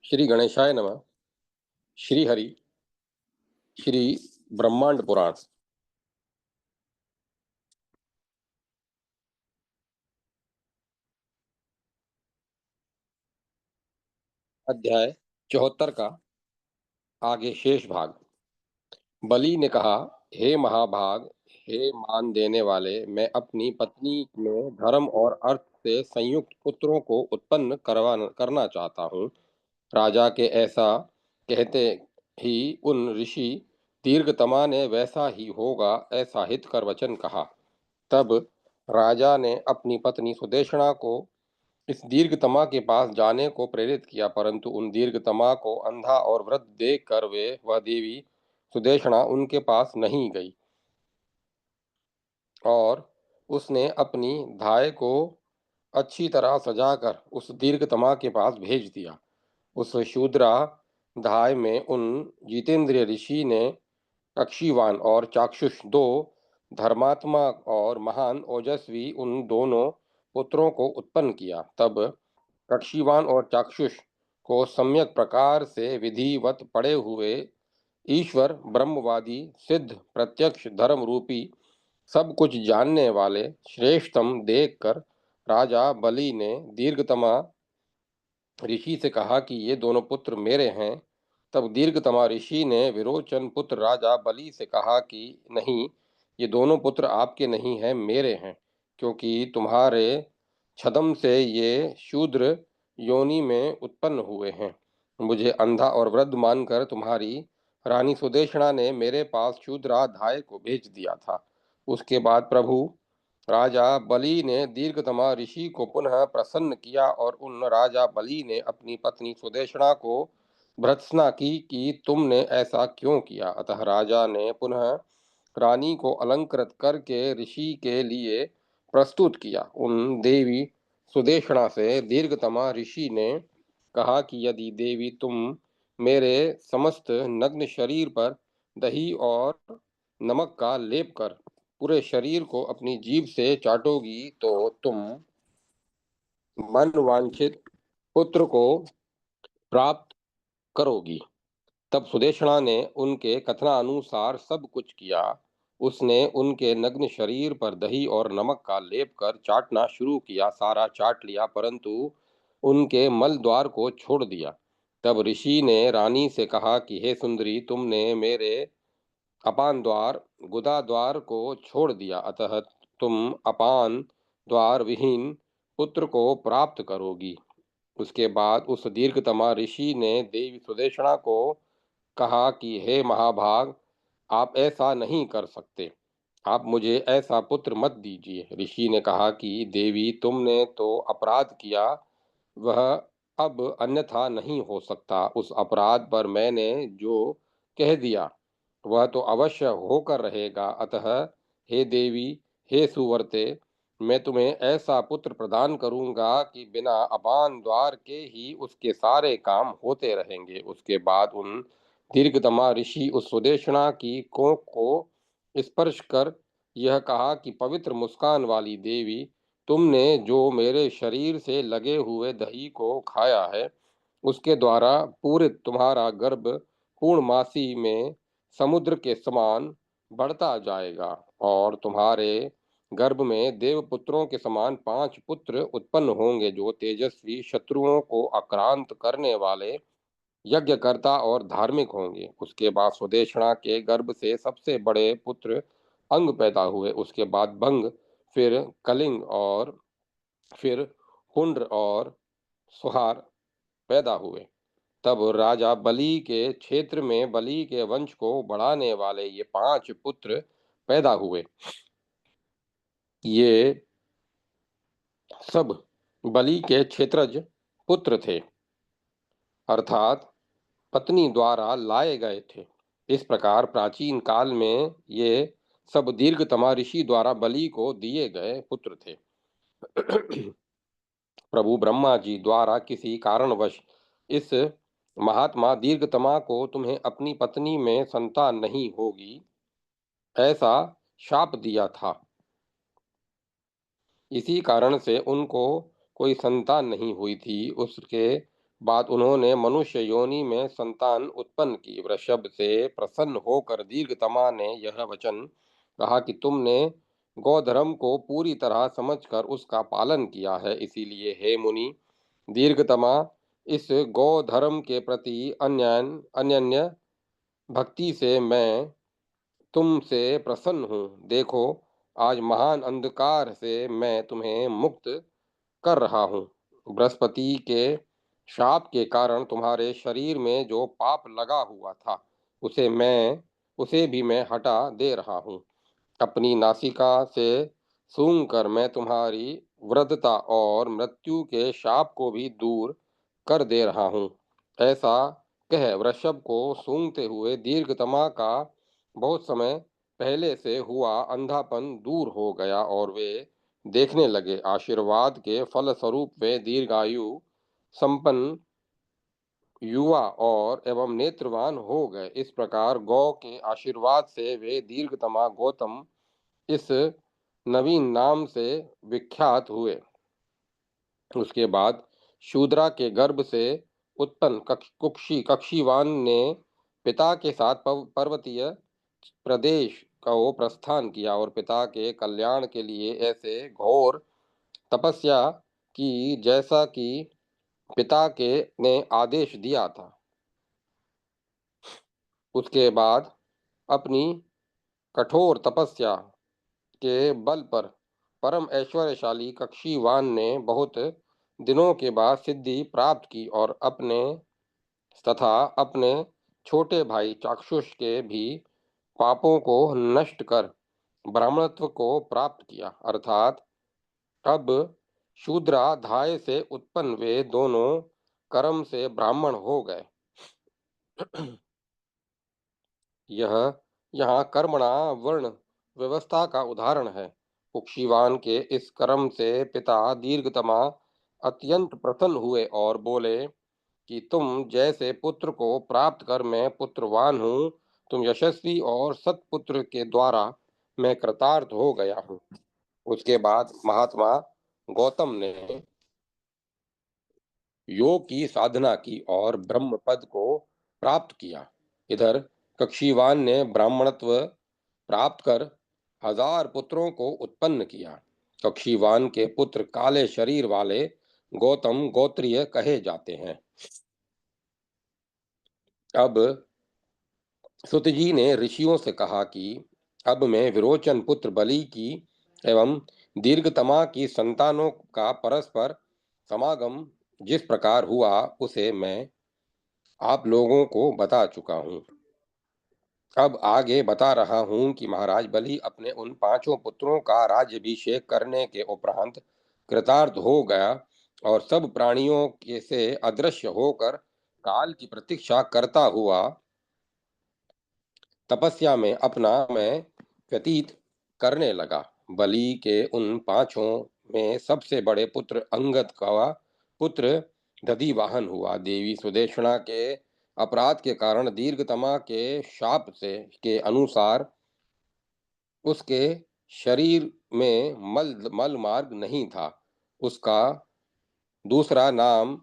श्री गणेशाय नमः। श्री हरि। श्री ब्रह्मांड पुराण। अध्याय 74 का आगे शेष भाग। बलि ने कहा, हे महाभाग, हे मान देने वाले, मैं अपनी पत्नी में धर्म और अर्थ से संयुक्त पुत्रों को उत्पन्न करना चाहता हूँ। राजा के ऐसा कहते ही उन ऋषि दीर्घतमा ने वैसा ही होगा ऐसा हितकर वचन कहा। तब राजा ने अपनी पत्नी सुदेशना को इस दीर्घतमा के पास जाने को प्रेरित किया, परंतु उन दीर्घतमा को अंधा और वृद्ध देखकर वह देवी सुदेशना उनके पास नहीं गई और उसने अपनी धाय को अच्छी तरह सजाकर उस दीर्घतमा के पास भेज दिया। उस शूद्रा धाय में उन जितेंद्रिय ऋषि ने कक्षीवान और चाक्षुष दो धर्मात्मा और महान ओजस्वी उन दोनों पुत्रों को उत्पन्न किया। तब कक्षीवान और चाक्षुष को सम्यक प्रकार से विधिवत पड़े हुए ईश्वर ब्रह्मवादी सिद्ध प्रत्यक्ष धर्म रूपी सब कुछ जानने वाले श्रेष्ठतम देखकर राजा बलि ने दीर्घतमा ऋषि से कहा कि ये दोनों पुत्र मेरे हैं। तब दीर्घतमा ऋषि ने विरोचन पुत्र राजा बलि से कहा कि नहीं, ये दोनों पुत्र आपके नहीं हैं, मेरे हैं, क्योंकि तुम्हारे छदम से ये शूद्र योनि में उत्पन्न हुए हैं। मुझे अंधा और वृद्ध मानकर तुम्हारी रानी सुदेशना ने मेरे पास शूद्राधाय को भेज दिया था। उसके बाद प्रभु राजा बलि ने दीर्घतमा ऋषि को पुनः प्रसन्न किया और उन राजा बलि ने अपनी पत्नी सुदेशना को भर्त्सना की कि तुमने ऐसा क्यों किया। अतः राजा ने पुनः रानी को अलंकृत करके ऋषि के लिए प्रस्तुत किया। उन देवी सुदेशना से दीर्घतमा ऋषि ने कहा कि यदि देवी तुम मेरे समस्त नग्न शरीर पर दही और नमक का लेप कर पूरे शरीर को अपनी जीभ से चाटोगी तो तुम मन वांछित पुत्र को प्राप्त करोगी। तब सुदेशना ने उनके कथनानुसार सब कुछ किया। उसने उनके नग्न शरीर पर दही और नमक का लेप कर चाटना शुरू किया। सारा चाट लिया, परंतु उनके मल द्वार को छोड़ दिया। तब ऋषि ने रानी से कहा कि हे सुंदरी, तुमने मेरे अपान द्वार गुदा द्वार को छोड़ दिया, अतः तुम अपान द्वार विहीन पुत्र को प्राप्त करोगी। उसके बाद उस दीर्घतमा ऋषि ने देवी सुदेशना को कहा कि हे महाभाग, आप ऐसा नहीं कर सकते, आप मुझे ऐसा पुत्र मत दीजिए। ऋषि ने कहा कि देवी, तुमने तो अपराध किया, वह अब अन्यथा नहीं हो सकता। उस अपराध पर मैंने जो कह दिया वह तो अवश्य होकर रहेगा। अतः हे देवी, हे सुवर्ते, मैं तुम्हें ऐसा पुत्र प्रदान करूंगा कि बिना अपान द्वार के ही उसके सारे काम होते रहेंगे। उसके बाद उन दीर्घतमा ऋषि उस सुदेशना की कोख को स्पर्श कर यह कहा कि पवित्र मुस्कान वाली देवी, तुमने जो मेरे शरीर से लगे हुए दही को खाया है, उसके द्वारा पूरित तुम्हारा गर्भ पूर्णमासी में समुद्र के समान बढ़ता जाएगा और तुम्हारे गर्भ में देवपुत्रों के समान 5 पुत्र उत्पन्न होंगे, जो तेजस्वी, शत्रुओं को आक्रांत करने वाले, यज्ञकर्ता और धार्मिक होंगे। उसके बाद सुदेशना के गर्भ से सबसे बड़े पुत्र अंग पैदा हुए। उसके बाद भंग, फिर कलिंग और फिर हुंड्र और सुहार पैदा हुए। तब राजा बलि के क्षेत्र में बलि के वंश को बढ़ाने वाले ये 5 पुत्र पैदा हुए। ये सब बलि के क्षेत्रज पुत्र थे, अर्थात पत्नी द्वारा लाए गए थे। इस प्रकार प्राचीन काल में ये सब दीर्घतमा ऋषि द्वारा बलि को दिए गए पुत्र थे। प्रभु ब्रह्मा जी द्वारा किसी कारणवश इस महात्मा दीर्घतमा को तुम्हें अपनी पत्नी में संतान नहीं होगी ऐसा शाप दिया था। इसी कारण से उनको कोई संतान नहीं हुई थी। उसके बाद उन्होंने मनुष्य योनि में संतान उत्पन्न की। वृषभ से प्रसन्न होकर दीर्घतमा ने यह वचन कहा कि तुमने गौधर्म को पूरी तरह समझकर उसका पालन किया है, इसीलिए हे मुनि दीर्घतमा, इस गौधर्म के प्रति अन्य भक्ति से मैं तुमसे प्रसन्न हूँ। देखो, आज महान अंधकार से मैं तुम्हें मुक्त कर रहा हूँ। बृहस्पति के शाप के कारण तुम्हारे शरीर में जो पाप लगा हुआ था, उसे भी मैं हटा दे रहा हूँ। अपनी नासिका से सूंघकर मैं तुम्हारी वृद्धता और मृत्यु के शाप को भी दूर कर दे रहा हूँ। ऐसा कह वृषभ को सूंघते हुए दीर्घतमा का बहुत समय पहले से हुआ अंधापन दूर हो गया और वे देखने लगे। आशीर्वाद के फलस्वरूप वे दीर्घायु संपन्न, युवा और एवं नेत्रवान हो गए। इस प्रकार गौ के आशीर्वाद से वे दीर्घतमा गौतम इस नवीन नाम से विख्यात हुए। उसके बाद शूद्रा के गर्भ से उत्पन्न कक्षीवान ने पिता के साथ पर्वतीय प्रदेश को प्रस्थान किया और पिता के कल्याण के लिए ऐसे घोर तपस्या की जैसा कि पिता के ने आदेश दिया था। उसके बाद अपनी कठोर तपस्या के बल पर परम ऐश्वर्यशाली कक्षीवान ने बहुत दिनों के बाद सिद्धि प्राप्त की और अपने छोटे भाई चाक्षुष के भी पापों को नष्ट कर ब्राह्मणत्व को प्राप्त किया। अर्थात अब शूद्राध्याय से उत्पन्न वे दोनों कर्म से ब्राह्मण हो गए। यह यहाँ कर्मणा वर्ण व्यवस्था का उदाहरण है। कुक्षीवान के इस कर्म से पिता दीर्घतमा अत्यंत प्रसन्न हुए और बोले कि तुम जैसे पुत्र को प्राप्त कर मैं पुत्रवान हूँ, तुम यशस्वी और सत्पुत्र के द्वारा मैं कृतार्थ हो गया हूँ। उसके बाद महात्मा गौतम ने योग की साधना की और ब्रह्म पद को प्राप्त किया। इधर कक्षीवान ने ब्राह्मणत्व प्राप्त कर 1000 पुत्रों को उत्पन्न किया। कक्षीवान के पुत्र काले शरीर वाले गौतम गोत्रीय कहे जाते हैं। अब सुतजी ने ऋषियों से कहा कि अब मैं विरोचन पुत्र बलि की एवं दीर्घतमा की संतानों का परस्पर समागम जिस प्रकार हुआ उसे मैं आप लोगों को बता चुका हूँ। अब आगे बता रहा हूँ कि महाराज बलि अपने उन 5 पुत्रों का राज्याभिषेक करने के उपरांत कृतार्थ हो गया और सब प्राणियों के से अदृश्य होकर काल की प्रतीक्षा करता हुआ तपस्या में अपना मैं व्यतीत करने लगा। बलि के उन 5 में सबसे बड़े पुत्र अंगद का पुत्र दधिवाहन हुआ। देवी सुदेशना के अपराध के कारण दीर्घतमा के शाप से के अनुसार उसके शरीर में मल मार्ग नहीं था। उसका दूसरा नाम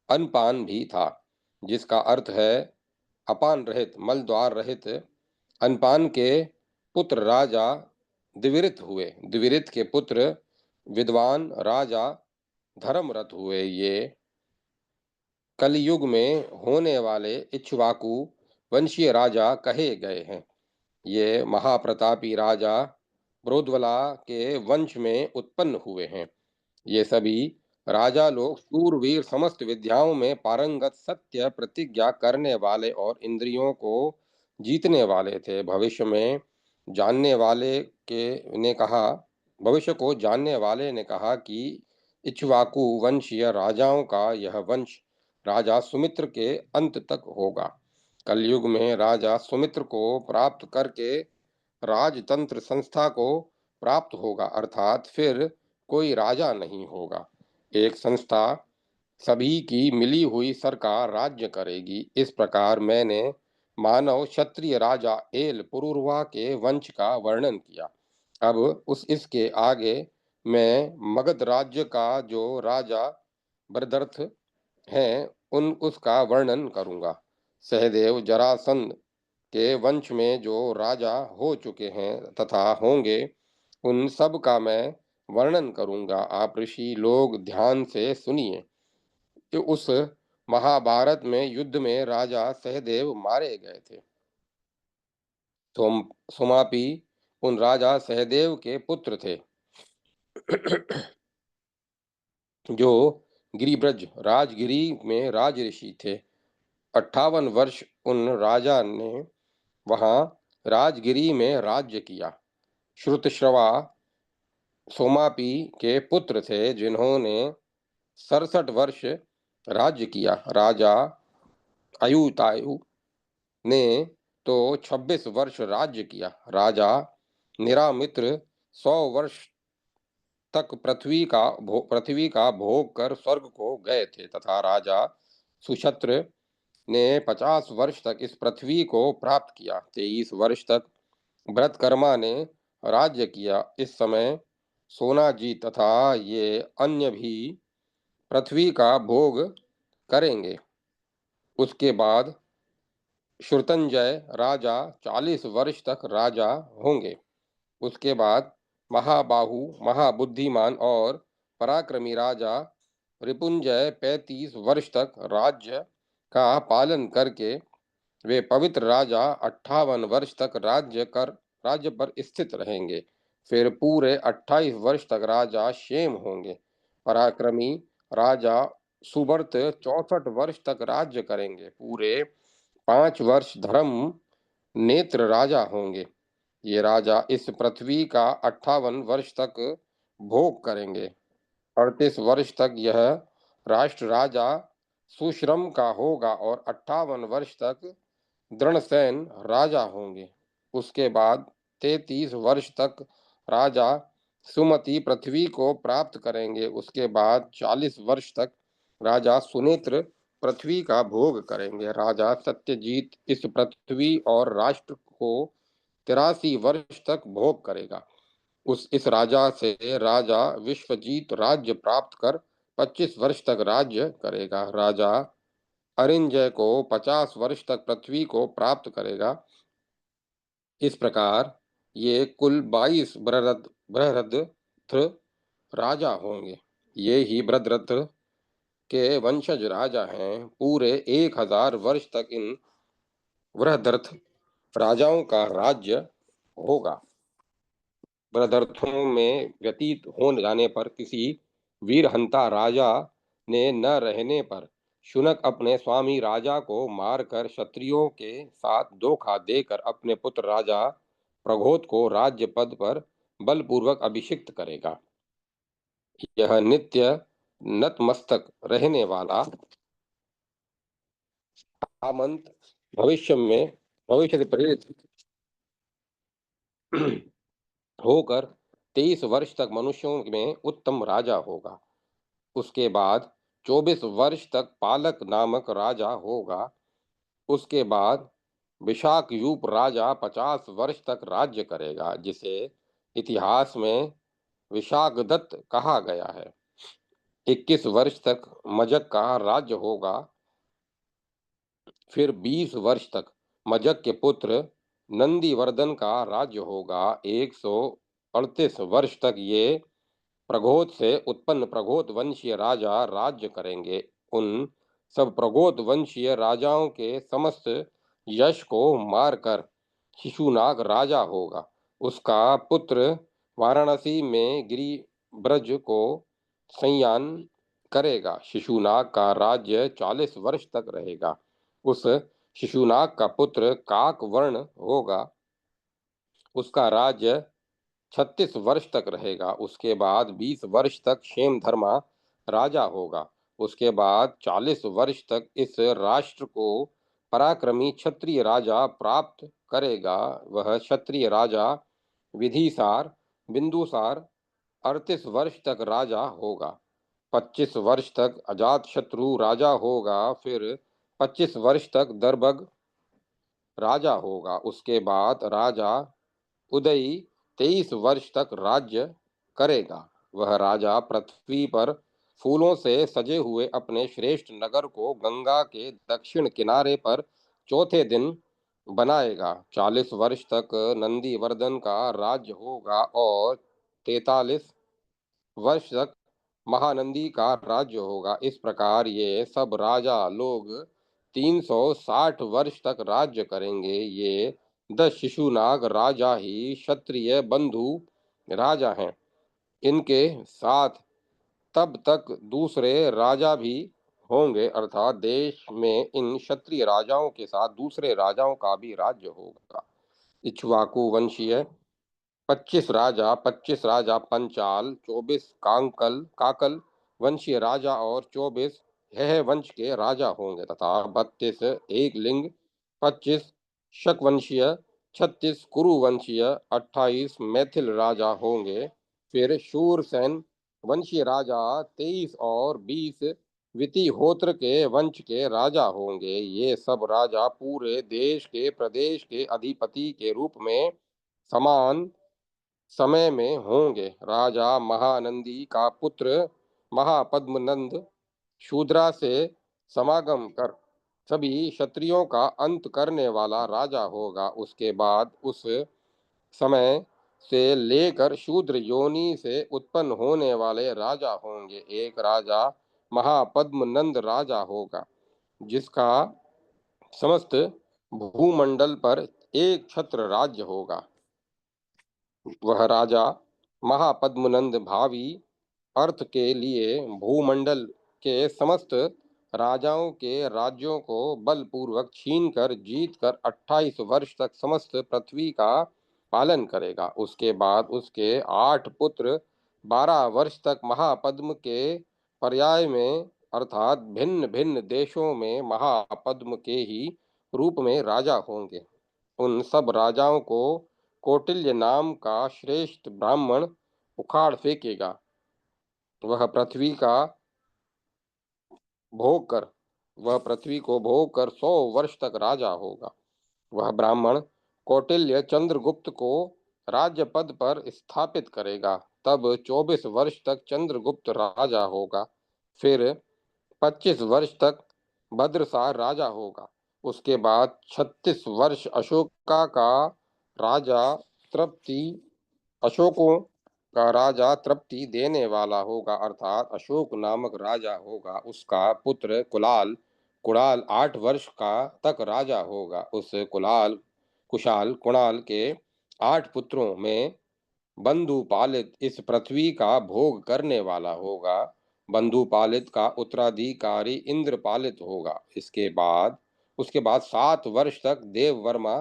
अनपान भी था, जिसका अर्थ है अपान रहित, मल द्वार रहित। अनपान के पुत्र राजा द्विविरत हुए। द्विविरत के पुत्र विद्वान राजा धर्मरथ हुए। ये कलयुग में होने वाले इक्ष्वाकु वंशीय राजा कहे गए हैं। ये महाप्रतापी राजा प्रोद्वला के वंश में उत्पन्न हुए हैं। ये सभी राजा लोग शूरवीर, समस्त विद्याओं में पारंगत, सत्य प्रतिज्ञा करने वाले और इंद्रियों को जीतने वाले थे। जानने वाले के ने कहा भविष्य को जानने वाले ने कहा कि इक्ष्वाकु वंशीय राजाओं का यह वंश राजा सुमित्र के अंत तक होगा। कलयुग में राजा सुमित्र को प्राप्त करके राजतंत्र संस्था को प्राप्त होगा, अर्थात फिर कोई राजा नहीं होगा। एक संस्था सभी की मिली हुई सरकार राज्य करेगी। इस प्रकार मैंने मानव क्षत्रिय राजा एल पुरुरवा के वंश का वर्णन किया। अब इसके आगे मैं मगध राज्य का जो राजा बरदर्थ है उन उसका वर्णन करूंगा। सहदेव जरासंध के वंश में जो राजा हो चुके हैं तथा होंगे उन सब का मैं वर्णन करूंगा। आप ऋषि लोग ध्यान से सुनिए कि उस महाभारत में युद्ध में राजा सहदेव मारे गए थे। सोम सोमापी उन राजा सहदेव के पुत्र थे जो गिरिब्रज राजगिरी में राज ऋषि थे। 58 वर्ष उन राजा ने वहां राजगिरी में राज्य किया। श्रुतश्रवा सोमापी के पुत्र थे जिन्होंने 67 वर्ष राज्य किया। राजा अयुतायु ने तो 26 वर्ष राज्य किया। राजा निरामित्र 100 वर्ष तक पृथ्वी का भोग कर स्वर्ग को गए थे तथा राजा सुशत्र ने 50 वर्ष तक इस पृथ्वी को प्राप्त किया। 23 वर्ष तक भरतकर्मा ने राज्य किया। इस समय सोनाजी तथा ये अन्य भी पृथ्वी का भोग करेंगे। उसके बाद श्रुतंजय राजा 40 वर्ष तक राजा होंगे। उसके बाद महाबाहु महाबुद्धिमान और पराक्रमी राजा रिपुंजय 35 वर्ष तक राज्य का पालन करके वे पवित्र राजा 58 वर्ष तक राज्य पर स्थित रहेंगे। फिर पूरे 28 वर्ष तक राजा क्षेम होंगे। पराक्रमी राजा सुबर्त 64 वर्ष तक राज्य करेंगे। पूरे 5 वर्ष धर्म नेत्र राजा होंगे। ये राजा इस पृथ्वी का 58 वर्ष तक भोग करेंगे। 38 वर्ष तक यह राष्ट्र राजा सुश्रम का होगा और 58 वर्ष तक दृढ़सेन राजा होंगे। उसके बाद 33 वर्ष तक राजा सुमति पृथ्वी को प्राप्त करेंगे। उसके बाद 40 वर्ष तक राजा सुनेत्र पृथ्वी का भोग करेंगे। राजा सत्यजीत इस पृथ्वी और राष्ट्र को 83 वर्ष तक भोग करेगा। इस राजा से राजा विश्वजीत राज्य प्राप्त कर 25 वर्ष तक राज्य करेगा। राजा अरिंजय को 50 वर्ष तक पृथ्वी को प्राप्त करेगा। इस प्रकार ये कुल 22 बृहद्रथ राजा होंगे। ये ही बृहद्रथ के वंशज राजा हैं। पूरे 1000 वर्ष तक इन बृहद्रथ राजाओं का राज्य होगा। बृहद्रथों में व्यतीत हो जाने पर किसी वीरहंता राजा ने न रहने पर शुनक अपने स्वामी राजा को मारकर क्षत्रियों के साथ धोखा देकर अपने पुत्र राजा प्रघोत को राज्य पद पर बलपूर्वक अभिषिक्त करेगा। यह नित्य नतमस्तक रहने वाला सामंत भविष्य से प्रेरित होकर 23 वर्ष तक मनुष्यों में उत्तम राजा होगा। उसके बाद 24 वर्ष तक पालक नामक राजा होगा। उसके बाद विशाखयूप राजा 50 वर्ष तक राज्य करेगा, जिसे इतिहास में विशाखदत्त कहा गया है। 21 वर्ष तक मजक का राज्य होगा। फिर 20 वर्ष तक मजक के पुत्र नंदीवर्धन का राज्य होगा। 138 वर्ष तक ये प्रघोत से उत्पन्न प्रघोत वंशीय राजा राज्य करेंगे। उन सब प्रघोत वंशीय राजाओं के समस्त यश को मारकर शिशुनाग राजा होगा। उसका पुत्र वाराणसी में गिरिब्रज को संयान करेगा। शिशुनाग का राज्य 40 वर्ष तक रहेगा। उस शिशुनाग का पुत्र काक वर्ण होगा। उसका राज्य 36 वर्ष तक रहेगा। उसके बाद 20 वर्ष तक क्षेमधर्मा राजा होगा। उसके बाद 40 वर्ष तक इस राष्ट्र को पराक्रमी क्षत्रिय राजा प्राप्त करेगा। वह क्षत्रिय राजा विधिसार बिंदुसार 38 वर्ष तक राजा होगा। 25 वर्ष तक अजातशत्रु राजा होगा। फिर 25 वर्ष तक दर्भग राजा होगा। उसके बाद राजा उदयी 23 वर्ष तक राज्य करेगा। वह राजा पृथ्वी पर फूलों से सजे हुए अपने श्रेष्ठ नगर को गंगा के दक्षिण किनारे पर चौथे दिन बनाएगा। 40 वर्ष तक नंदीवर्धन का राज्य होगा और 43 वर्ष तक महानंदी का राज्य होगा। इस प्रकार ये सब राजा लोग 360 वर्ष तक राज्य करेंगे। ये 10 शिशुनाग राजा ही क्षत्रिय बंधु राजा हैं। इनके साथ तब तक दूसरे राजा भी होंगे, अर्थात देश में इन क्षत्रिय राजाओं के साथ दूसरे राजाओं का भी राज्य होगा। इक्ष्वाकु वंशीय 25 राजा पंचाल, 24 काकल वंशीय राजा और 24 हेह वंश के राजा होंगे तथा 32 एक लिंग, 25 शक वंशीय, 36 कुरु वंशीय, 28 मैथिल राजा होंगे। फिर शूरसेन वंशीय राजा 23 और 20 वितिहोत्र के वंश के राजा होंगे। ये सब राजा पूरे देश के प्रदेश के अधिपति के रूप में समान समय में होंगे। राजा महानंदी का पुत्र महापद्मनंद शूद्रा से समागम कर सभी क्षत्रियों का अंत करने वाला राजा होगा। उसके बाद उस समय से लेकर शूद्र योनि से उत्पन्न होने वाले राजा होंगे। एक राजा महापद्मनंद राजा होगा, जिसका समस्त भूमंडल पर एक छत्र राज्य होगा। वह राजा महापद्मनंद भावी अर्थ के लिए भूमंडल के समस्त राजाओं के राज्यों को बलपूर्वक छीनकर जीतकर 28 वर्ष तक समस्त पृथ्वी का पालन करेगा। उसके बाद उसके 8 पुत्र 12 वर्ष तक महापद्म के पर्याय में अर्थात भिन्न भिन्न देशों में महापद्म के ही रूप में राजा होंगे। उन सब राजाओं को कौटिल्य नाम का श्रेष्ठ ब्राह्मण उखाड़ फेंकेगा। वह पृथ्वी को भोग कर 100 वर्ष तक राजा होगा। वह ब्राह्मण कौटिल्य चंद्रगुप्त को राज्य पद पर स्थापित करेगा। तब 24 वर्ष तक चंद्रगुप्त राजा होगा। फिर 25 वर्ष तक भद्रसार राजा होगा। उसके बाद 36 वर्ष अशोका का राजा तृप्ति अशोकों का राजा तृप्ति देने वाला होगा, अर्थात अशोक नामक राजा होगा। उसका पुत्र कुणाल 8 वर्ष का तक राजा होगा। उस कुणाल के 8 पुत्रों में बंधुपालित इस पृथ्वी का भोग करने वाला होगा। बंधुपालित का उत्तराधिकारी इंद्रपालित होगा। उसके बाद 7 वर्ष तक देववर्मा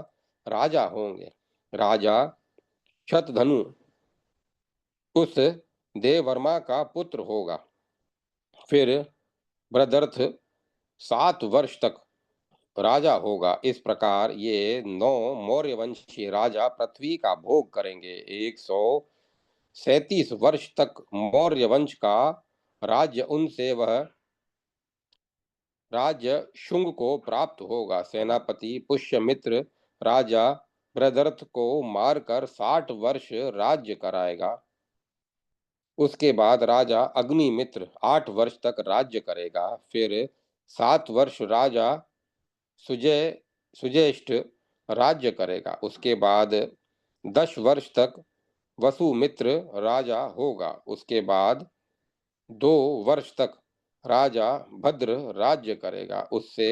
राजा होंगे। राजा शतधनु उस देववर्मा का पुत्र होगा। फिर बृहदर्थ 7 वर्ष तक राजा होगा। इस प्रकार ये 9 मौर्य वंशी राजा पृथ्वी का भोग करेंगे। 137 वर्ष तक मौर्य वंश का राज्य उनसे वह राज्य शुंग को प्राप्त होगा। सेनापति पुष्यमित्र राजा बृहदर्थ को मारकर 60 वर्ष राज्य कराएगा। उसके बाद राजा अग्निमित्र 8 वर्ष तक राज्य करेगा। फिर 7 वर्ष राजा सुजेष्ठ राज्य करेगा। उसके बाद 10 वर्ष तक वसुमित्र राजा होगा। उसके बाद 2 वर्ष तक राजा भद्र राज्य करेगा। उससे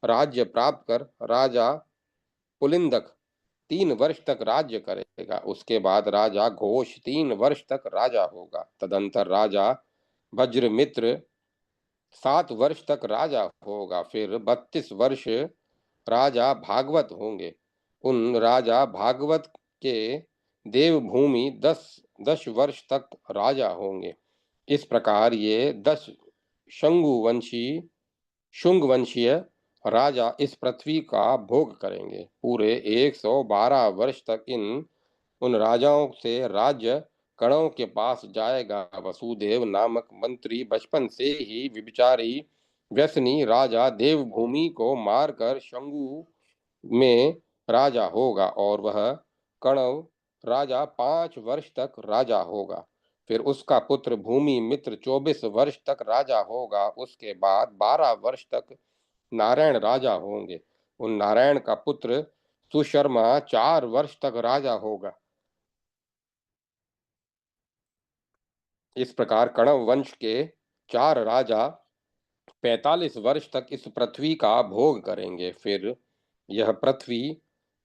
राज्य प्राप्त कर राजा पुलिंदक 3 वर्ष तक राज्य करेगा। उसके बाद राजा घोष 3 वर्ष तक राजा होगा। तदंतर राजा वज्रमित्र 7 वर्ष तक राजा होगा। फिर 32 वर्ष राजा भागवत होंगे। उन राजा भागवत के देवभूमि 10 वर्ष तक राजा होंगे। इस प्रकार ये 10 शुंग वंशीय राजा इस पृथ्वी का भोग करेंगे। पूरे 112 वर्ष तक उन राजाओं से राज्य कणों के पास जाएगा। वसुदेव नामक मंत्री बचपन से ही विचारी व्यसनी राजा देवभूमि को मारकर शंगु में राजा होगा और वह कणव राजा 5 वर्ष तक राजा होगा। फिर उसका पुत्र भूमि मित्र 24 वर्ष तक राजा होगा। उसके बाद 12 वर्ष तक नारायण राजा होंगे। उन नारायण का पुत्र सुशर्मा 4 वर्ष तक राजा होगा। इस प्रकार कण्व वंश के 4 राजा 45 वर्ष तक इस पृथ्वी का भोग करेंगे। फिर यह पृथ्वी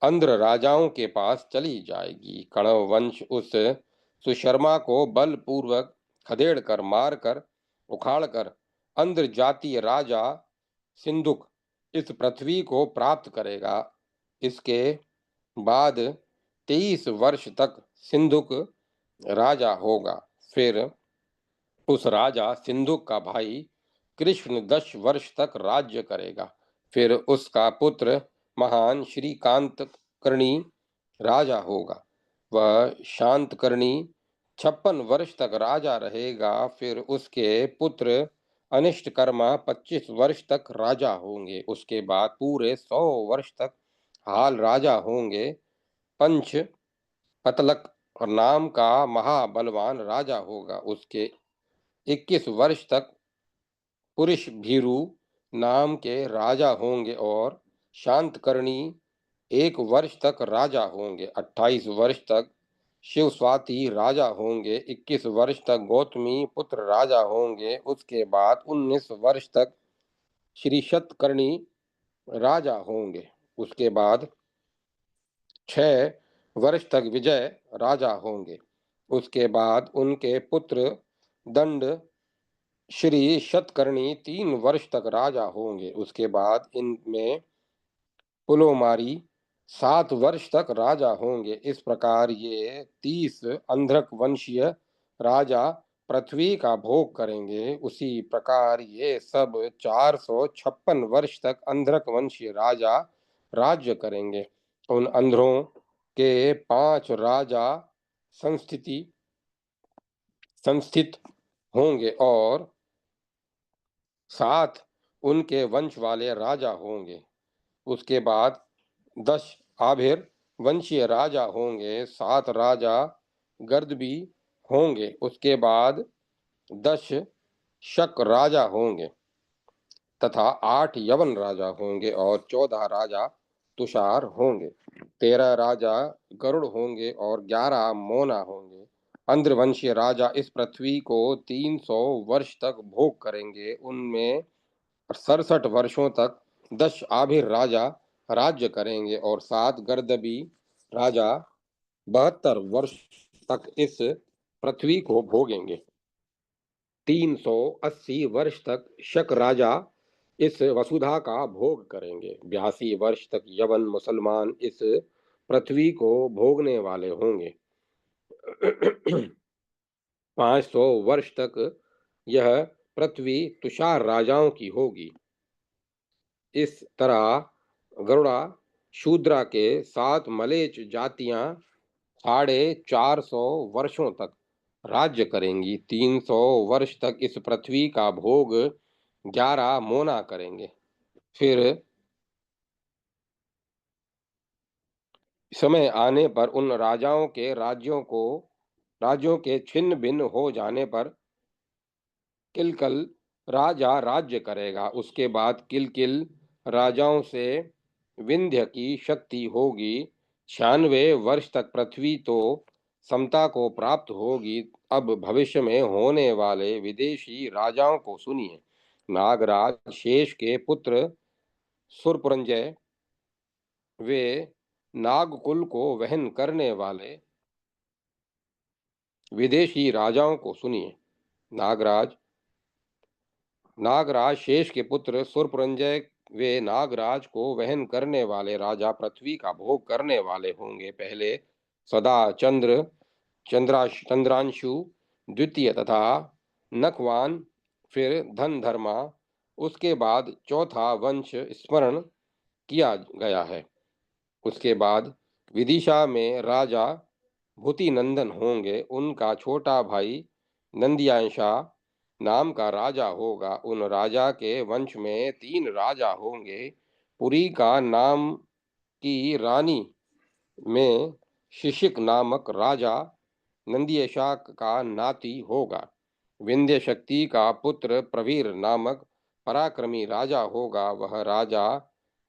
अंध्र राजाओं के पास चली जाएगी। कण्व वंश उस सुशर्मा को बलपूर्वक खदेड़ कर, मार कर, उखाड़ कर अंध्र जातीय राजा सिंधुक इस पृथ्वी को प्राप्त करेगा। इसके बाद 23 वर्ष तक सिंधुक राजा होगा। फिर उस राजा सिंधुक का भाई कृष्ण 10 वर्ष तक राज्य करेगा। फिर उसका पुत्र महान श्रीकांत कर्णी राजा होगा। वह शांतकर्णी 56 वर्ष तक राजा रहेगा। फिर उसके पुत्र अनिष्टकर्मा 25 वर्ष तक राजा होंगे। उसके बाद पूरे 100 वर्ष तक हाल राजा होंगे। पंच पतलक और नाम का महाबलवान राजा होगा। उसके 21 वर्ष तक पुरुष भीरु नाम के राजा होंगे और शांतकर्णी 1 वर्ष तक राजा होंगे। 28 वर्ष तक शिव स्वाति राजा होंगे। 21 वर्ष तक गौतमी पुत्र राजा होंगे। उसके बाद 19 वर्ष तक श्री शतकर्णी राजा होंगे। उसके बाद 6 वर्ष तक विजय राजा होंगे। उसके बाद उनके पुत्र दंड श्री शतकर्णी 3 वर्ष तक राजा होंगे। उसके बाद इनमें पुलोमारी 7 वर्ष तक राजा होंगे। इस प्रकार ये 30 अंधक वंशीय राजा पृथ्वी का भोग करेंगे। उसी प्रकार ये सब 456 वर्ष तक अंधक वंशीय राजा राज्य करेंगे। उन अंधरों के 5 राजा संस्थित होंगे और 7 उनके वंश वाले राजा होंगे। उसके बाद 10 आभिर वंशीय राजा होंगे। 7 राजा गर्दबी होंगे। उसके बाद 10 शक राजा होंगे तथा 8 यवन राजा होंगे और 14 राजा तुषार होंगे। 13 राजा गरुड़ होंगे और 11 मोना होंगे। अंध्रवंशीय राजा इस पृथ्वी को 300 वर्ष तक भोग करेंगे। उनमें 67 वर्षों तक 10 आभिर राजा राज्य करेंगे और 7 गर्दबी राजा 72 वर्ष तक इस पृथ्वी को भोगेंगे। 380 वर्ष तक शक राजा इस वसुधा का भोग करेंगे। 82 वर्ष तक यवन मुसलमान इस पृथ्वी को भोगने वाले होंगे। 500 वर्ष तक यह पृथ्वी तुषार राजाओं की होगी। इस तरह गरुड़ा शूद्रा के 7 मलेच जातियां 450 वर्षों तक राज्य करेंगी। 300 वर्ष तक इस पृथ्वी का भोग 11 मोना करेंगे। फिर समय आने पर उन राज्यों के छिन्न भिन्न हो जाने पर किलकल राजा राज्य करेगा। उसके बाद किलकिल राजाओं से विंध्य की शक्ति होगी। 96 वर्ष तक पृथ्वी तो समता को प्राप्त होगी। अब भविष्य में होने वाले विदेशी राजाओं को सुनिए। नागराज शेष के पुत्र सुरपुरंजय वे नागकुल को वहन करने वाले विदेशी राजाओं को सुनिए। नागराज शेष के पुत्र सुरपुरंजय वे नागराज को वहन करने वाले राजा पृथ्वी का भोग करने वाले होंगे। पहले सदा चंद्रांशु द्वितीय तथा नखवान, फिर धनधर्मा, उसके बाद चौथा वंश स्मरण किया गया है। उसके बाद विदिशा में राजा भूतिनंदन होंगे। उनका छोटा भाई नंदियांशा नाम का राजा होगा। उन राजा के वंश में 3 राजा होंगे। पुरी का नाम की रानी में शिशिक नामक राजा नंदिय शाक का नाती होगा। विंध्य शक्ति का पुत्र प्रवीर नामक पराक्रमी राजा होगा। वह राजा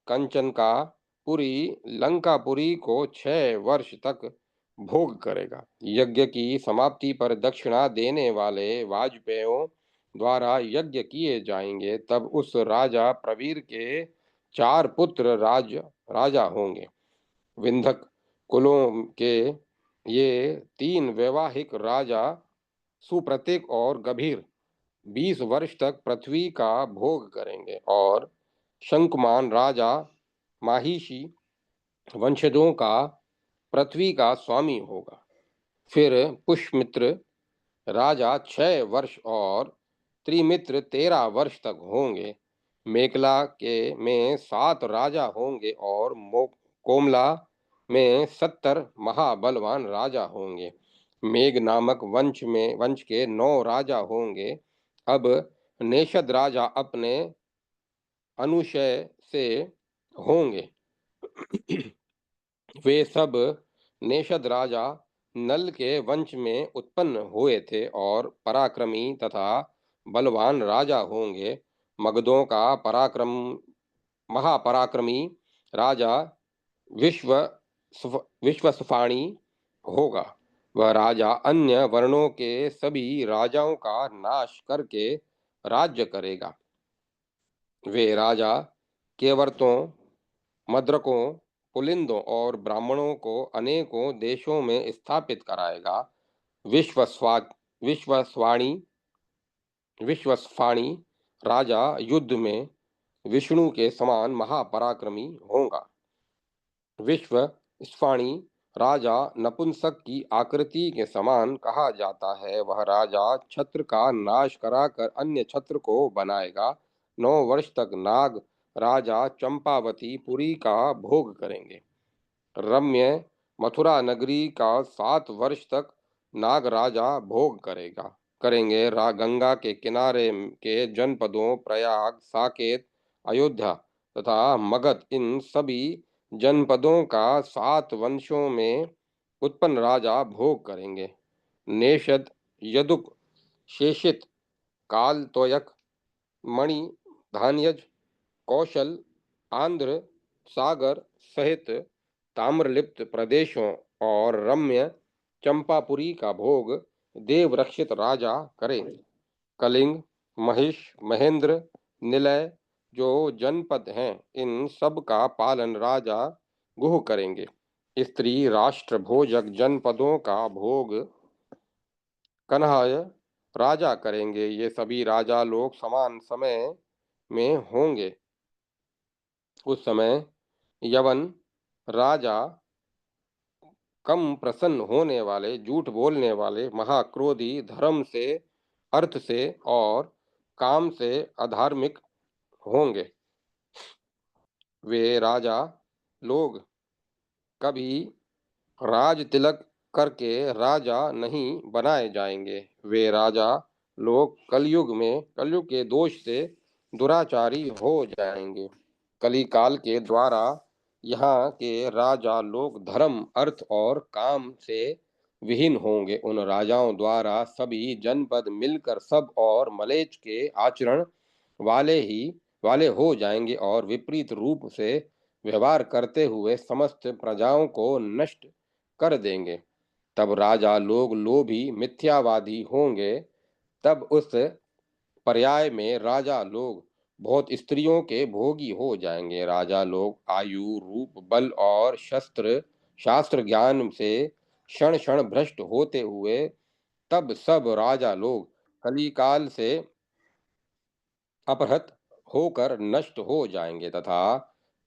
कंचन का पुरी लंकापुरी को 6 वर्ष तक भोग करेगा। यज्ञ की समाप्ति पर दक्षिणा देने वाले वाजपेयों द्वारा यज्ञ किए जाएंगे। तब उस राजा प्रवीर के 4 पुत्र राजा होंगे। विंधक कुलों के ये 3 वैवाहिक राजा सुप्रतीक और गंभीर 20 वर्ष तक पृथ्वी का भोग करेंगे और शंकुमान राजा माहिषी वंशजों का पृथ्वी का स्वामी होगा। फिर पुष्यमित्र राजा 6 वर्ष और त्रिमित्र 13 वर्ष तक होंगे। मेखला के में 7 राजा होंगे और कोमला में 70 महाबलवान राजा होंगे। मेघ नामक वंश के 9 राजा होंगे। अब नेषद राजा अपने अनुशय से होंगे। वे सब नेषद राजा नल के वंश में उत्पन्न हुए थे और पराक्रमी तथा बलवान राजा होंगे। मगधों का महापराक्रमी राजा विश्व विश्वस्फाणी होगा। वह राजा अन्य वर्णों के सभी राजाओं का नाश करके राज्य करेगा। वे राजा केवर्तों, मद्रकों, पुलिंदों और ब्राह्मणों को अनेकों देशों में स्थापित कराएगा। विश्वस्वा विश्वस्वाणी विश्वस्फाणी राजा युद्ध में विष्णु के समान महापराक्रमी होगा। विश्वस्फाणी राजा नपुंसक की आकृति के समान कहा जाता है। वह राजा छत्र का नाश कराकर अन्य छत्र को बनाएगा। 9 वर्ष तक नाग राजा चंपावती पुरी का भोग करेंगे। रम्य मथुरा नगरी का 7 वर्ष तक नाग राजा भोग करेंगे। गंगा के किनारे के जनपदों प्रयाग, साकेत, अयोध्या तथा मगध, इन सभी जनपदों का 7 वंशों में उत्पन्न राजा भोग करेंगे। नेषद, यदुक, शेषित, काल तोयक, मणि, धान्यज, कौशल, आंध्र, सागर सहित ताम्रलिप्त प्रदेशों और रम्य चंपापुरी का भोग देवरक्षित राजा करेंगे। कलिंग, महिष, महेंद्र, निलय जो जनपद हैं, इन सब का पालन राजा गुह करेंगे। स्त्री राष्ट्र भोजक जनपदों का भोग कन्हाय राजा करेंगे। ये सभी राजा लोग समान समय में होंगे। उस समय यवन राजा कम प्रसन्न होने वाले, झूठ बोलने वाले, महाक्रोधी, धर्म से, अर्थ से और काम से अधार्मिक होंगे। वे राजा लोग कभी राज तिलक करके राजा नहीं बनाए जाएंगे। वे राजा लोग कलयुग के दोष से दुराचारी हो जाएंगे। कली काल के द्वारा यहाँ के राजा लोग धर्म, अर्थ और काम से विहीन होंगे। उन राजाओं द्वारा सभी जनपद मिलकर सब और मलेच्छ के आचरण वाले हो जाएंगे और विपरीत रूप से व्यवहार करते हुए समस्त प्रजाओं को नष्ट कर देंगे। तब राजा लोग लोभी, मिथ्यावादी होंगे। तब उस पर्याय में राजा लोग बहुत स्त्रियों के भोगी हो जाएंगे। राजा लोग आयु, रूप, बल और शास्त्र ज्ञान से क्षण क्षण भ्रष्ट होते हुए तब सब राजा लोग कलिकाल से अपहृत होकर नष्ट हो जाएंगे तथा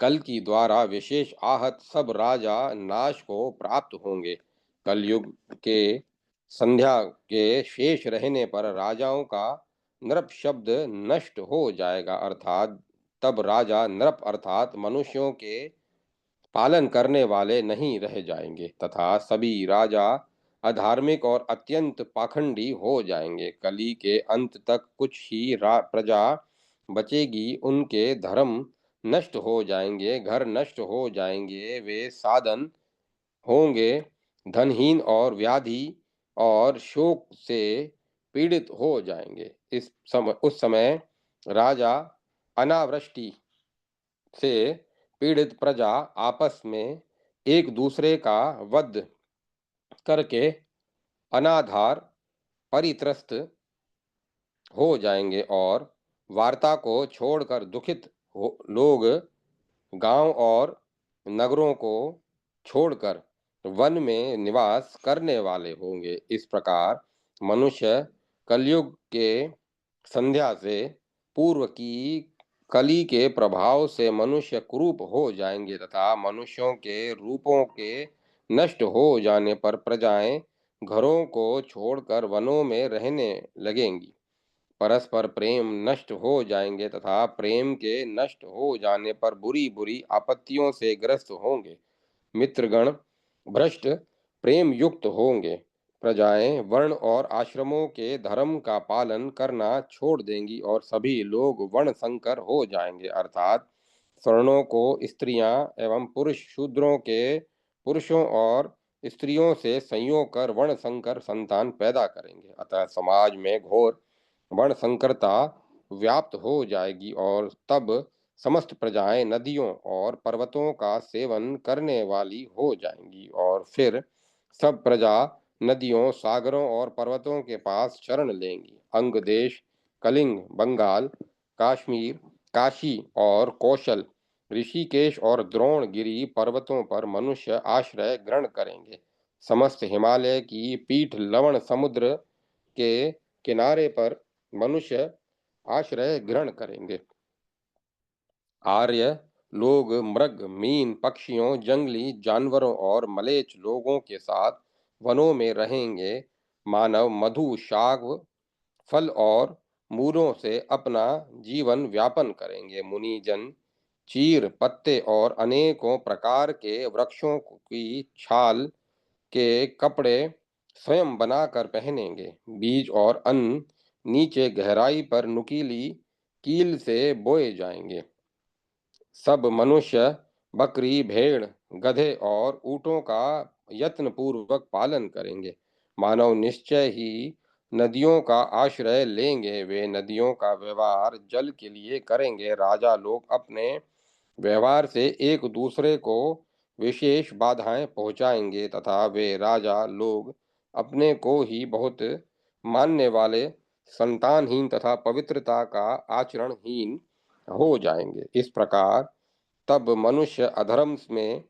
कल की द्वारा विशेष आहत सब राजा नाश को प्राप्त होंगे। कलयुग के संध्या के शेष रहने पर राजाओं का नृप शब्द नष्ट हो जाएगा, अर्थात तब राजा नृप अर्थात मनुष्यों के पालन करने वाले नहीं रह जाएंगे तथा सभी राजा अधार्मिक और अत्यंत पाखंडी हो जाएंगे। कली के अंत तक कुछ ही प्रजा बचेगी। उनके धर्म नष्ट हो जाएंगे, घर नष्ट हो जाएंगे, वे साधन होंगे धनहीन और व्याधि और शोक से पीड़ित हो जाएंगे। उस समय राजा अनावृष्टि से पीड़ित प्रजा आपस में एक दूसरे का वध करके अनाधार परित्रस्त हो जाएंगे और वार्ता को छोड़कर दुखित लोग गांव और नगरों को छोड़कर वन में निवास करने वाले होंगे। इस प्रकार मनुष्य कलयुग के संध्या से पूर्व की कली के प्रभाव से मनुष्य कुरूप हो जाएंगे तथा मनुष्यों के रूपों के नष्ट हो जाने पर प्रजाएं घरों को छोड़कर वनों में रहने लगेंगी। परस्पर प्रेम नष्ट हो जाएंगे तथा प्रेम के नष्ट हो जाने पर बुरी बुरी आपत्तियों से ग्रस्त होंगे। मित्रगण भ्रष्ट प्रेम युक्त होंगे। प्रजाएं वर्ण और आश्रमों के धर्म का पालन करना छोड़ देंगी और सभी लोग वर्ण संकर हो जाएंगे, अर्थात स्वर्णों को स्त्रियां एवं पुरुष शूद्रों के पुरुषों और स्त्रियों से संयोग कर वर्ण संकर संतान पैदा करेंगे। अतः समाज में घोर वर्ण संकरता व्याप्त हो जाएगी और तब समस्त प्रजाएं नदियों और पर्वतों का सेवन करने वाली हो जाएंगी और फिर सब प्रजा नदियों, सागरों और पर्वतों के पास शरण लेंगी। अंग देश, कलिंग, बंगाल, काश्मीर, काशी और कौशल, ऋषिकेश और द्रोणगिरी पर्वतों पर मनुष्य आश्रय ग्रहण करेंगे। समस्त हिमालय की पीठ लवण समुद्र के किनारे पर मनुष्य आश्रय ग्रहण करेंगे। आर्य लोग मृग, मीन, पक्षियों, जंगली जानवरों और मलेच्छ लोगों के साथ वनों में रहेंगे। मानव मधु, शाक, फल और मूलों से अपना जीवन व्यापन करेंगे। मुनि जन चीर, पत्ते और अनेकों प्रकार के वृक्षों की छाल के कपड़े स्वयं बनाकर पहनेंगे। बीज और अन्न नीचे गहराई पर नुकीली कील से बोए जाएंगे। सब मनुष्य बकरी, भेड़, गधे और ऊँटों का यत्न पूर्वक पालन करेंगे। मानव निश्चय ही नदियों का आश्रय लेंगे। वे नदियों का व्यवहार जल के लिए करेंगे। राजा लोग अपने व्यवहार से एक दूसरे को विशेष बाधाएं पहुंचाएंगे तथा वे राजा लोग अपने को ही बहुत मानने वाले संतानहीन तथा पवित्रता का आचरणहीन हो जाएंगे। इस प्रकार तब मनुष्य अधर्म में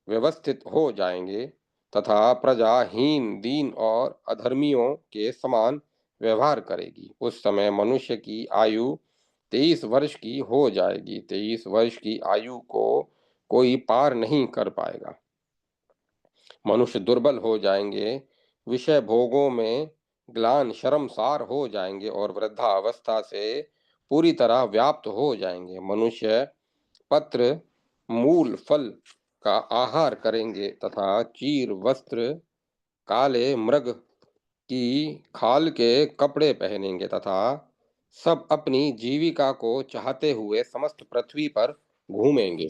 व्यवस्थित हो जाएंगे तथा प्रजाहीन, दीन और अधर्मियों के समान व्यवहार करेगी। उस समय मनुष्य की आयु 23 वर्ष की हो जाएगी। 23 वर्ष की आयु को कोई पार नहीं कर पाएगा। मनुष्य दुर्बल हो जाएंगे, विषय भोगों में ग्लान, शर्मसार हो जाएंगे और वृद्धावस्था से पूरी तरह व्याप्त हो जाएंगे। मनुष्य पत्र, मूल, फल का आहार करेंगे तथा चीर वस्त्र, काले मृग की खाल के कपड़े पहनेंगे तथा सब अपनी जीविका को चाहते हुए समस्त पृथ्वी पर घूमेंगे।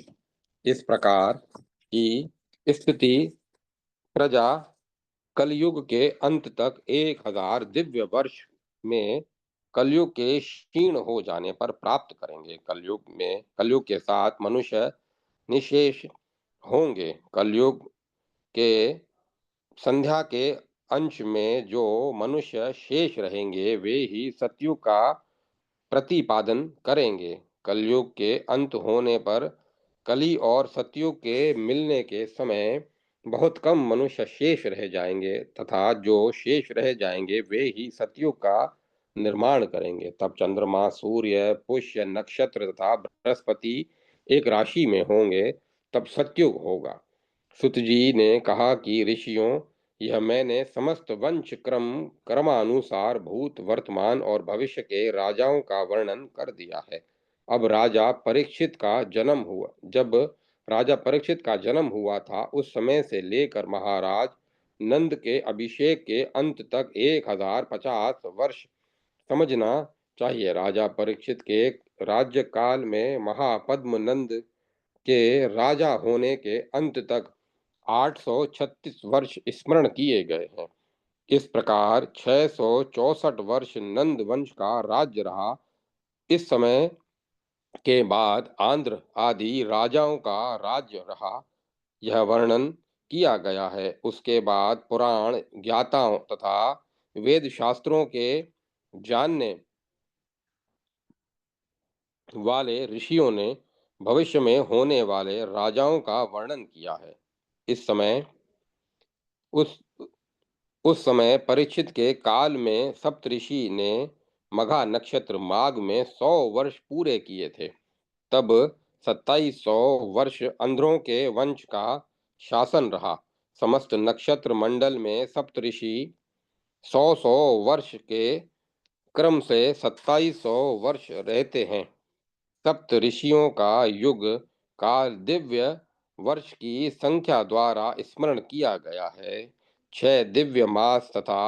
इस प्रकार की स्थिति प्रजा कलयुग के अंत तक 1000 दिव्य वर्ष में कलयुग के क्षीण हो जाने पर प्राप्त करेंगे। कलयुग के साथ मनुष्य निशेष होंगे। कलयुग के संध्या के अंश में जो मनुष्य शेष रहेंगे वे ही सतयुग का प्रतिपादन करेंगे। कलयुग के अंत होने पर कली और सतयुग के मिलने के समय बहुत कम मनुष्य शेष रह जाएंगे तथा जो शेष रह जाएंगे वे ही सतयुग का निर्माण करेंगे। तब चंद्रमा, सूर्य, पुष्य, नक्षत्र तथा बृहस्पति एक राशि में होंगे। तब सतयुग होगा। सुत जी ने कहा कि ऋषियों, यह मैंने समस्त वंश क्रमानुसार भूत, वर्तमान और भविष्य के राजाओं का वर्णन कर दिया है। अब जब राजा परीक्षित का जन्म हुआ था उस समय से लेकर महाराज नंद के अभिषेक के अंत तक 1050 वर्ष समझना चाहिए। राजा परीक्षित के राज्य काल में महापद्म नंद के राजा होने के अंत तक 836 वर्ष स्मरण किए गए हैं। इस प्रकार 664 वर्ष नंद वंश का राज्य रहा। इस समय के बाद आंध्र आदि राजाओं का राज्य रहा, यह वर्णन किया गया है। उसके बाद पुराण ज्ञाताओं तथा वेद शास्त्रों के जानने वाले ऋषियों ने भविष्य में होने वाले राजाओं का वर्णन किया है। इस समय उस उस समय परीक्षित के काल में सप्तऋषि ने मघा नक्षत्र माघ में 100 वर्ष पूरे किए थे। तब 2700 वर्ष अंध्रों के वंश का शासन रहा। समस्त नक्षत्र मंडल में सप्तऋषि 100 वर्ष के क्रम से 2700 वर्ष रहते हैं। सप्त ऋषियों का युग काल दिव्य वर्ष की संख्या द्वारा स्मरण किया गया है। 6 दिव्य मास तथा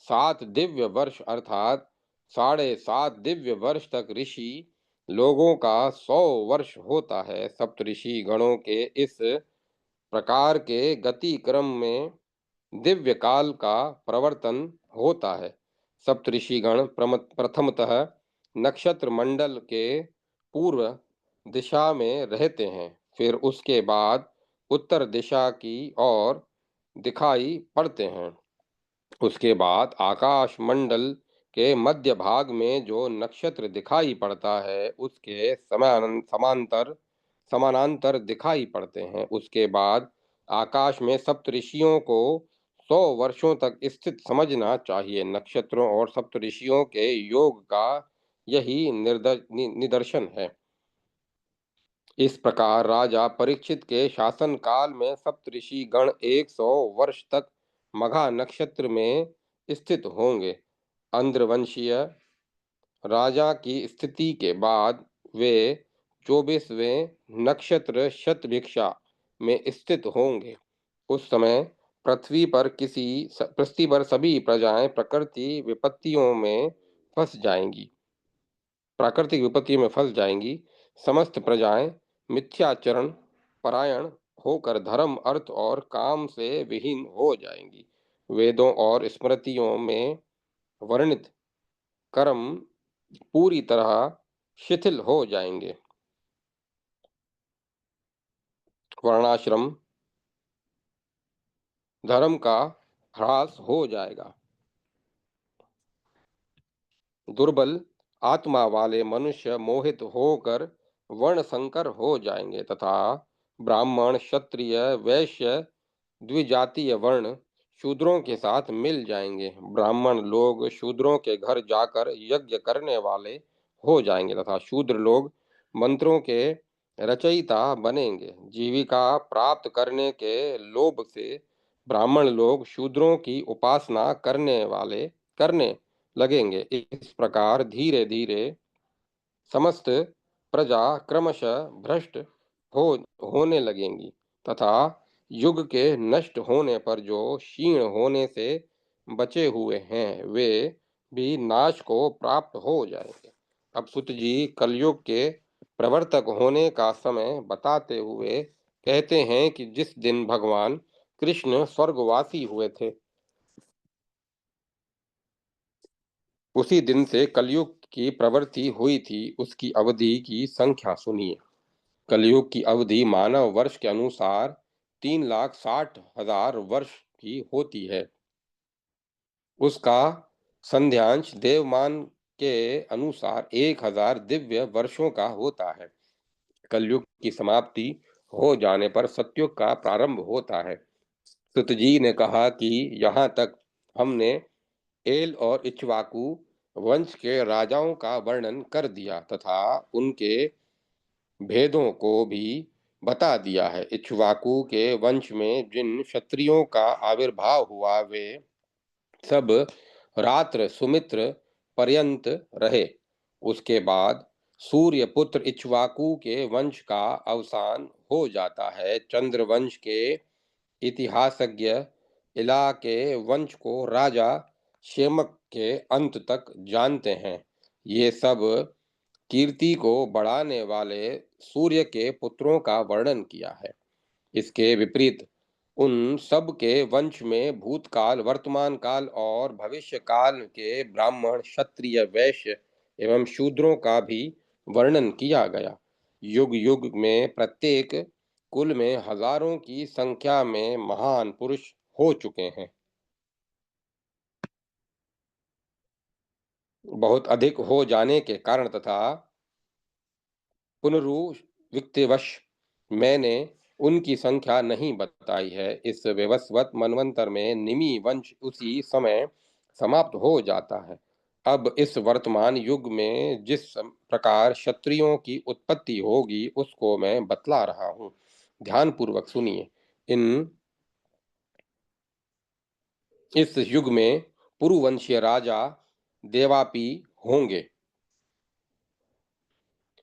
7 दिव्य वर्ष अर्थात 7.5 दिव्य वर्ष तक ऋषि लोगों का 100 वर्ष होता है। सप्तऋषि गणों के इस प्रकार के गति क्रम में दिव्य काल का प्रवर्तन होता है। सप्तऋषिगण प्रथमतः नक्षत्र मंडल के पूर्व दिशा में रहते हैं, फिर उसके बाद उत्तर दिशा की ओर दिखाई पड़ते हैं। उसके बाद आकाश मंडल के मध्य भाग में जो नक्षत्र दिखाई पड़ता है उसके समांतर समानांतर दिखाई पड़ते हैं। उसके बाद आकाश में सप्तऋषियों को 100 वर्षों तक स्थित समझना चाहिए। नक्षत्रों और सप्तऋषियों के योग का यही निदर्शन है। इस प्रकार राजा परीक्षित के शासन काल में सप्तऋषि गण 100 वर्ष तक मघा नक्षत्र में स्थित होंगे। अंध्रवंशीय राजा की स्थिति के बाद वे 24वें नक्षत्र शतभिक्षा में स्थित होंगे। उस समय पृथ्वी पर सभी प्रजाएं प्राकृतिक विपत्तियों में फंस जाएंगी। समस्त प्रजाएं मिथ्याचरण परायण होकर धर्म अर्थ और काम से विहीन हो जाएंगी। वेदों और स्मृतियों में वर्णित कर्म पूरी तरह शिथिल हो जाएंगे। वर्णाश्रम धर्म का ह्रास हो जाएगा। दुर्बल आत्मा वाले मनुष्य मोहित होकर वर्ण संकर हो जाएंगे तथा ब्राह्मण क्षत्रिय वैश्य द्विजातीय वर्ण शूद्रों के साथ मिल जाएंगे। ब्राह्मण लोग शूद्रों के घर जाकर यज्ञ करने वाले हो जाएंगे तथा शूद्र लोग मंत्रों के रचयिता बनेंगे। जीविका प्राप्त करने के लोभ से ब्राह्मण लोग शूद्रों की उपासना करने लगेंगे। इस प्रकार धीरे धीरे समस्त प्रजा क्रमशः भ्रष्ट हो होने लगेंगी तथा युग के नष्ट होने पर जो क्षीण होने से बचे हुए हैं वे भी नाश को प्राप्त हो जाएंगे। अब सुत जी कलयुग के प्रवर्तक होने का समय बताते हुए कहते हैं कि जिस दिन भगवान कृष्ण स्वर्गवासी हुए थे उसी दिन से कलयुग की प्रवृत्ति हुई थी। उसकी अवधि की संख्या सुनिए। कलयुग की अवधि मानव वर्ष के अनुसार 3,60,000 वर्ष की होती है। उसका संध्यांश देवमान के अनुसार 1,000 दिव्य वर्षों का होता है। कलयुग की समाप्ति हो जाने पर सतयुग का प्रारंभ होता है। सुत जी ने कहा कि यहाँ तक हमने एल और इक्ष्वाकु वंश के राजाओं का वर्णन कर दिया तथा उनके भेदों को भी बता दिया है। इक्ष्वाकु के वंश में जिन क्षत्रियों का आविर्भाव हुआ वे सब रात्र सुमित्र पर्यंत रहे। उसके बाद सूर्य पुत्र इक्ष्वाकु के वंश का अवसान हो जाता है। चंद्र वंश के इतिहासज्ञ इला के वंश को राजा शेमक के अंत तक जानते हैं। ये सब कीर्ति को बढ़ाने वाले सूर्य के पुत्रों का वर्णन किया है। इसके विपरीत उन सब के वंश में भूतकाल, वर्तमान काल और भविष्य काल के ब्राह्मण, क्षत्रिय, वैश्य एवं शूद्रों का भी वर्णन किया गया। युग युग में प्रत्येक कुल में हजारों की संख्या में महान पुरुष हो चुके हैं। बहुत अधिक हो जाने के कारण तथा पुनरुक्तिवश मैंने उनकी संख्या नहीं बताई है। इस विवस्वत मनवंतर में निमि वंश उसी समय समाप्त हो जाता है। अब इस वर्तमान युग में जिस प्रकार क्षत्रियों की उत्पत्ति होगी उसको मैं बतला रहा हूँ। ध्यान पूर्वक सुनिए। इन इस युग में पुरुवंशीय राजा देवापी होंगे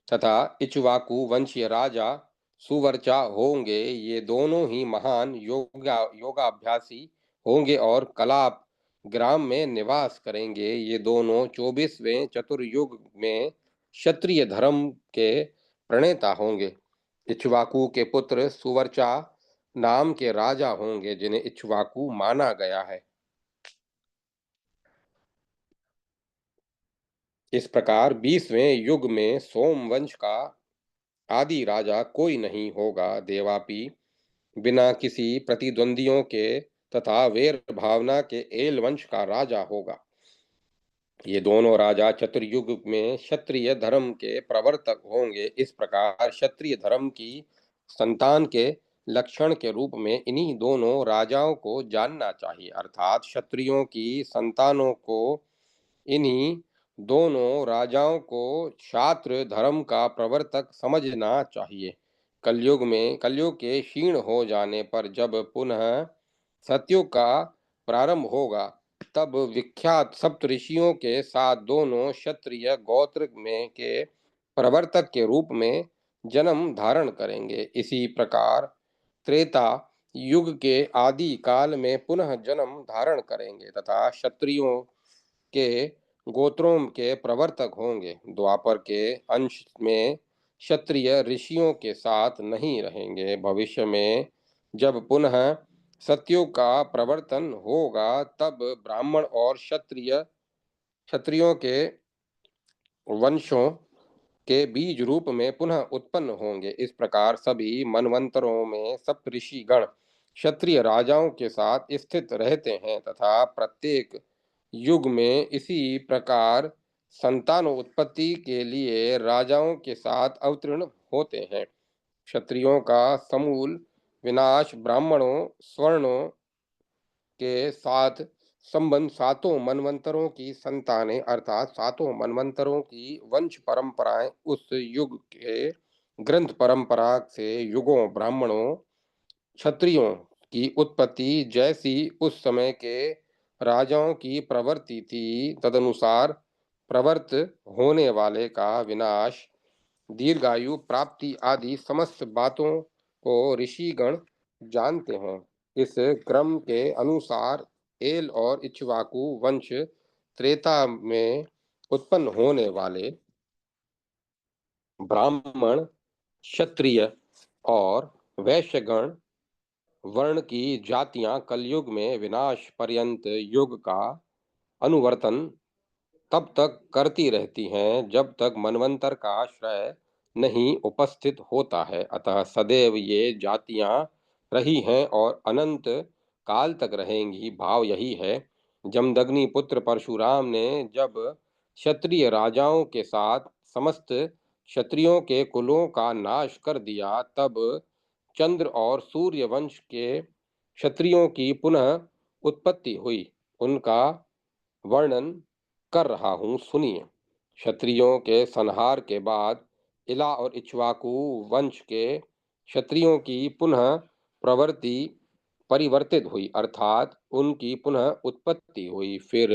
तथा इक्ष्वाकु वंशीय राजा सुवर्चा होंगे। ये दोनों ही महान योगाभ्यासी होंगे और कलाप ग्राम में निवास करेंगे। ये दोनों 24वें चतुर्युग में क्षत्रिय धर्म के प्रणेता होंगे। इक्ष्वाकु के पुत्र सुवर्चा नाम के राजा होंगे जिन्हें इक्ष्वाकु माना गया है। इस प्रकार 20वें युग में सोमवंश का आदि राजा कोई नहीं होगा। देवापी बिना किसी प्रतिद्वंदियों के तथा वेर भावना के एल वंश का राजा होगा। ये दोनों राजा चतुर्युग में क्षत्रिय धर्म के प्रवर्तक होंगे। इस प्रकार क्षत्रिय धर्म की संतान के लक्षण के रूप में इन्हीं दोनों राजाओं को जानना चाहिए। अर्थात क्षत्रियों की संतानों को इन्हीं दोनों राजाओं को क्षात्र धर्म का प्रवर्तक समझना चाहिए। कलयुग के क्षीण हो जाने पर जब पुनः सतयुग का प्रारंभ होगा तब विख्यात सप्तऋषियों के साथ दोनों क्षत्रिय गोत्र में के प्रवर्तक के रूप में जन्म धारण करेंगे। इसी प्रकार त्रेता युग के आदि काल में पुनः जन्म धारण करेंगे तथा क्षत्रियों के गोत्रों के प्रवर्तक होंगे। द्वापर के अंश में क्षत्रिय ऋषियों के साथ नहीं रहेंगे। भविष्य में जब पुनः सत्युग का प्रवर्तन होगा तब ब्राह्मण और क्षत्रियों के वंशों के बीज रूप में पुनः उत्पन्न होंगे। इस प्रकार सभी मनवंतरों में सप्तऋषि गण क्षत्रिय राजाओं के साथ स्थित रहते हैं तथा प्रत्येक युग में इसी प्रकार संतानोत्पत्ति के लिए राजाओं के साथ अवतीर्ण होते हैं। क्षत्रियों का समूल विनाश ब्राह्मणों स्वर्णों के साथ संबंध सातों मनवंतरों की संतानें अर्थात सातों मनवंतरों की वंश परंपराएं उस युग के ग्रंथ परंपरा से युगों ब्राह्मणों क्षत्रियों की उत्पत्ति जैसी उस समय के राजाओं की प्रवृत्ति थी तदनुसार प्रवर्त होने वाले का विनाश दीर्घायु प्राप्ति आदि समस्त बातों को ऋषिगण जानते हैं। इस क्रम के अनुसार एल और इक्ष्वाकु वंश त्रेता में उत्पन्न होने वाले ब्राह्मण क्षत्रिय और वैश्यगण वर्ण की जातियां कलयुग में विनाश पर्यंत युग का अनुवर्तन तब तक करती रहती हैं जब तक मनवंतर का आश्रय नहीं उपस्थित होता है। अतः सदैव ये जातियां रही हैं और अनंत काल तक रहेंगी। भाव यही है। जमदग्नि पुत्र परशुराम ने जब क्षत्रिय राजाओं के साथ समस्त क्षत्रियों के कुलों का नाश कर दिया तब चंद्र और सूर्य वंश के क्षत्रियों की पुनः उत्पत्ति हुई। उनका वर्णन कर रहा हूं, सुनिए। क्षत्रियों के संहार के बाद इला और इक्ष्वाकु वंश के क्षत्रियों की पुनः प्रवृत्ति परिवर्तित हुई अर्थात उनकी पुनः उत्पत्ति हुई। फिर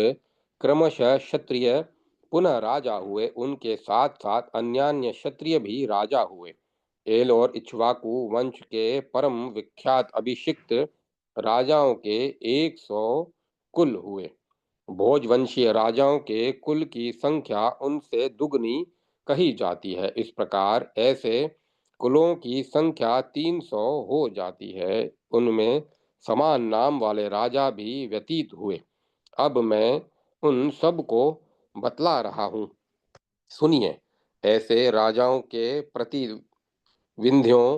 क्रमशः क्षत्रिय पुनः राजा हुए। उनके साथ साथ अन्यान्य क्षत्रिय भी राजा हुए। एल और इक्ष्वाकु वंश के परम विख्यात अभिषिक्त राजाओं के 100 कुल हुए। भोजवंशीय राजाओं के कुल की संख्या उनसे दुगनी कही जाती है। इस प्रकार ऐसे कुलों की संख्या 300 हो जाती है। उनमें समान नाम वाले राजा भी व्यतीत हुए। अब मैं उन सब को बतला रहा हूँ। सुनिए। ऐसे राजाओं के प्रतिविंध्यों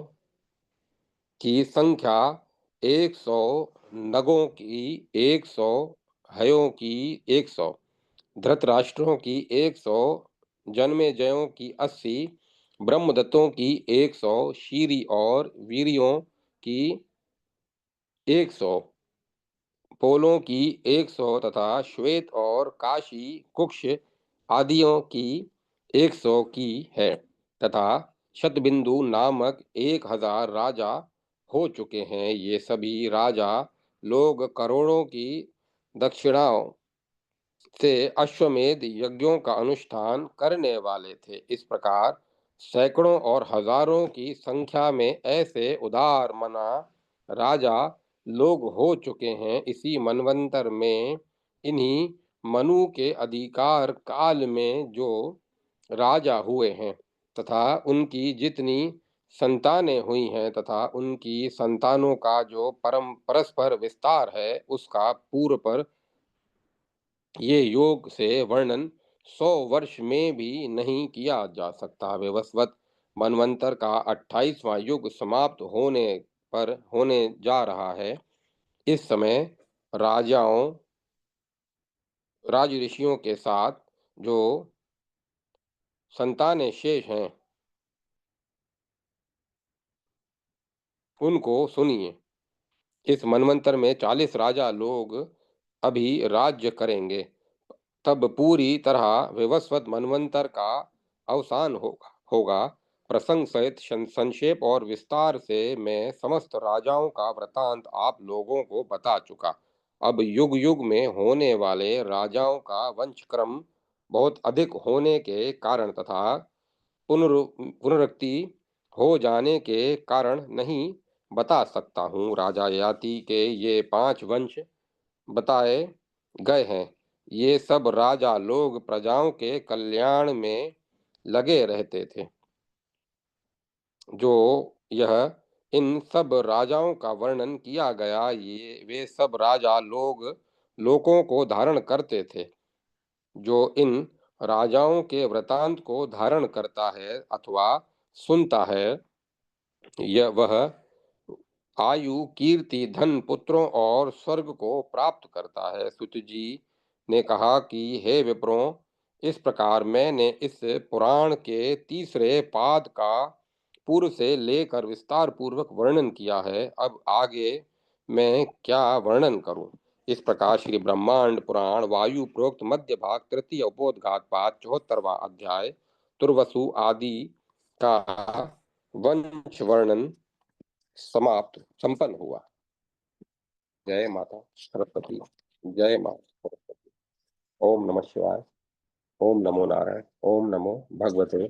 की संख्या 100, नगों की 100, हयों की 100, धृतराष्ट्रों की 100, जन्मेजयों की 80, ब्रह्मदत्तों की 100, शीरी और वीरियों की 100, पोलों की 100 तथा श्वेत और काशी कुक्ष आदियों की 100 की है, तथा शतबिंदु नामक 1000 राजा हो चुके हैं। ये सभी राजा लोग करोड़ों की दक्षिणाओं से अश्वमेध यज्ञों का अनुष्ठान करने वाले थे। इस प्रकार सैकड़ों और हजारों की संख्या में ऐसे उदार मना राजा लोग हो चुके हैं। इसी मनवंतर में इन्हीं मनु के अधिकार काल में जो राजा हुए हैं तथा उनकी जितनी संतानें हुई हैं तथा उनकी संतानों का जो परस्पर विस्तार है, उसका पूर्व पर ये योग से वर्णन 100 वर्ष में भी नहीं किया जा सकता। विवस्वत मनवंतर का 28वां युग समाप्त होने जा रहा है। इस समय राजाओं राज ऋषियों के साथ जो संतानें शेष हैं, उनको सुनिए। इस मनवंतर में 40 राजा लोग अभी राज्य करेंगे। तब पूरी तरह विवस्वत मनवंतर का अवसान होगा। प्रसंग सहित संक्षेप और विस्तार से मैं समस्त राजाओं का वृतांत आप लोगों को बता चुका। अब युग युग में होने वाले राजाओं का वंशक्रम बहुत अधिक होने के कारण तथा पुनरुक्ति हो जाने के कारण नहीं बता सकता हूँ। राजा ययाति के ये 5 वंश बताए गए हैं। ये सब राजा लोग प्रजाओं के कल्याण में लगे रहते थे। जो यह इन सब राजाओं का वर्णन किया गया, ये वे सब राजा लोग लोकों को धारण करते थे। जो इन राजाओं के वृतांत को धारण करता है अथवा सुनता है, यह वह आयु, कीर्ति, धन, पुत्रों और स्वर्ग को प्राप्त करता है। सुत जी ने कहा कि हे विप्रों, इस प्रकार मैंने इस पुराण के तीसरे पाद का पूर्व से लेकर विस्तार पूर्वक वर्णन किया है। अब आगे मैं क्या वर्णन करूं। इस प्रकार श्री ब्रह्मांड पुराण वायु प्रोक्त मध्य भाग तृतीय उपोद्घात पाद 74वां अध्याय तुर्वसु आदि का वंश वर्णन समाप्त संपन्न हुआ। जय माता सरस्वती। जय माता सरस्वती। ओम नमः शिवाय। ओम नमो नारायण। ओम नमो भगवते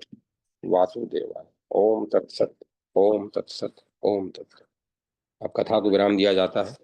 वासुदेवाय। ओम तत्सत। ओम तत्सत। ओम तत्सत। अब कथा को विराम दिया जाता है।